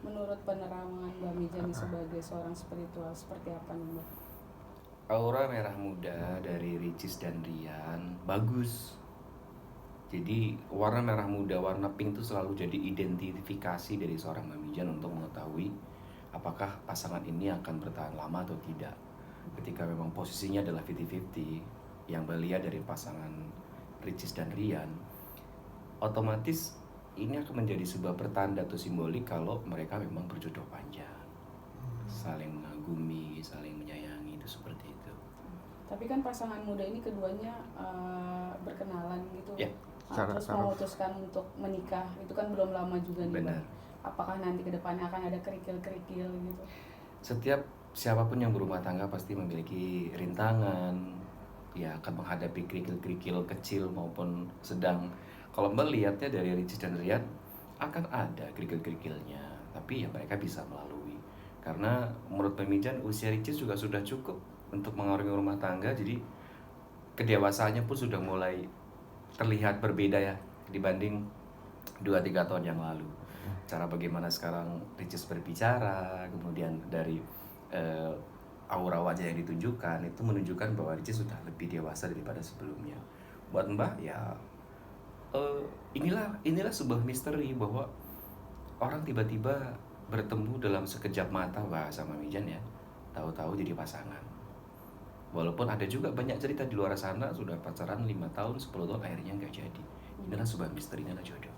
menurut penerangan Mbak Mijani sebagai seorang spiritual seperti apa nih Mbak? Aura merah muda dari Ricis dan Rian bagus. Jadi warna merah muda, warna pink itu selalu jadi identifikasi dari seorang Mamijan untuk mengetahui apakah pasangan ini akan bertahan lama atau tidak. Ketika memang posisinya adalah 50-50, yang belia dari pasangan Ricis dan Rian, otomatis ini akan menjadi sebuah pertanda atau simbolik kalau mereka memang berjodoh panjang, saling mengagumi, saling menyayangi, itu seperti itu. Tapi kan pasangan muda ini keduanya berkenalan gitu. Ya, Terus memutuskan untuk menikah, itu kan belum lama juga nih Mbak. benar. Apakah nanti kedepannya akan ada kerikil-kerikil gitu? Setiap siapapun yang berumah tangga pasti memiliki rintangan, ya akan menghadapi kerikil-kerikil kecil maupun sedang. Kalau Mbak lihatnya dari Ricis dan Rian, akan ada kerikil-kerikilnya, tapi ya mereka bisa melalui. Karena menurut Pemijan, usia Ricis juga sudah cukup untuk mengarungi rumah tangga, jadi kedewasaannya pun sudah mulai terlihat berbeda ya dibanding 2-3 tahun yang lalu. Cara bagaimana sekarang Ricis berbicara, kemudian dari eh, aura wajah yang ditunjukkan itu menunjukkan bahwa Ricis sudah lebih dewasa daripada sebelumnya. Buat Mbak ya, eh, inilah sebuah misteri bahwa orang tiba-tiba bertemu dalam sekejap mata, bahasa Mamijan ya, tahu-tahu jadi pasangan. Walaupun ada juga banyak cerita di luar sana sudah pacaran 5 tahun, 10 tahun akhirnya nggak jadi. Inilah sebuah misteri, inilah jodoh.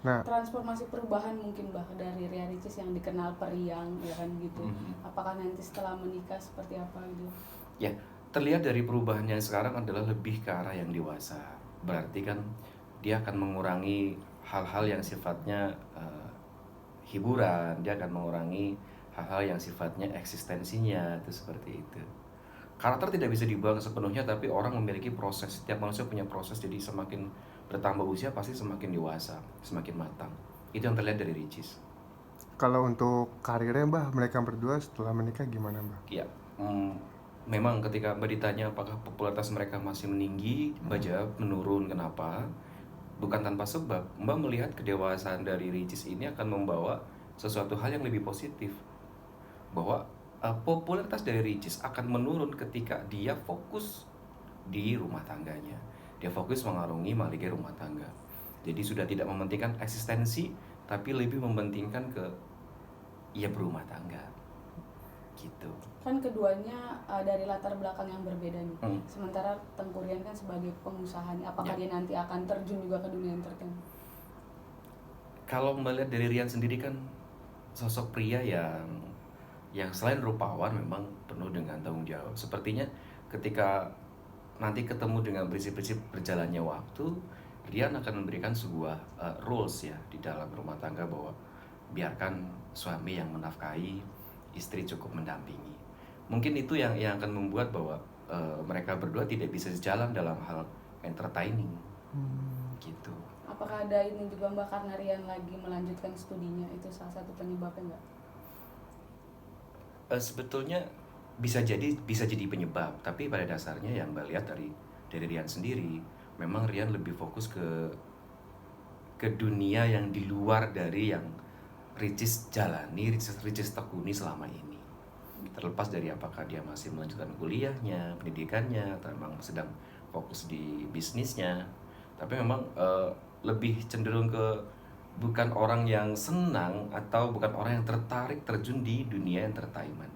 Nah, transformasi perubahan mungkin Mbak dari Ria Ricis yang dikenal periang ya kan gitu. Apakah nanti setelah menikah seperti apa gitu? Ya, terlihat dari perubahannya sekarang adalah lebih ke arah yang dewasa. Berarti kan dia akan mengurangi hal-hal yang sifatnya hiburan, dia akan mengurangi hal-hal yang sifatnya eksistensinya, itu seperti itu. Karakter tidak bisa dibuang sepenuhnya, tapi orang memiliki proses. Setiap manusia punya proses, jadi semakin bertambah usia pasti semakin dewasa, semakin matang. Itu yang terlihat dari Ricis. Kalau untuk karirnya Mbah, mereka berdua setelah menikah gimana Mbah? Ya, memang ketika Mbak ditanya apakah popularitas mereka masih meninggi, Mbak jawab menurun. Kenapa? Bukan tanpa sebab. Mbak melihat kedewasaan dari Ricis ini akan membawa sesuatu hal yang lebih positif, bahwa popularitas dari Ricis akan menurun ketika dia fokus di rumah tangganya. Dia fokus mengarungi malignya rumah tangga. Jadi sudah tidak mementingkan eksistensi, tapi lebih mementingkan ke ia berumah tangga. Gitu. Kan keduanya dari latar belakang yang berbeda nih. Sementara Tengku Rian kan sebagai pengusaha nih, apakah dia nanti akan terjun juga ke dunia entertainment? Kalau melihat dari Rian sendiri kan sosok pria yang selain rupawan memang penuh dengan tanggung jawab. Sepertinya ketika nanti ketemu dengan prinsip-prinsip berjalannya waktu, Rian akan memberikan sebuah rules ya di dalam rumah tangga, bahwa biarkan suami yang menafkahi, istri cukup mendampingi. Mungkin itu yang akan membuat bahwa mereka berdua tidak bisa sejalan dalam hal entertaining. Gitu. Apakah ada ini juga Mbak karena Rian lagi melanjutkan studinya, itu salah satu penyebabnya nggak? Sebetulnya bisa jadi penyebab, tapi pada dasarnya yang Mbak lihat dari Rian sendiri, memang Rian lebih fokus ke dunia yang di luar dari yang Ricis jalani, Ricis tekuni selama ini. Terlepas dari apakah dia masih melanjutkan kuliahnya, pendidikannya, atau memang sedang fokus di bisnisnya, tapi memang lebih cenderung ke bukan orang yang senang atau bukan orang yang tertarik terjun di dunia entertainment.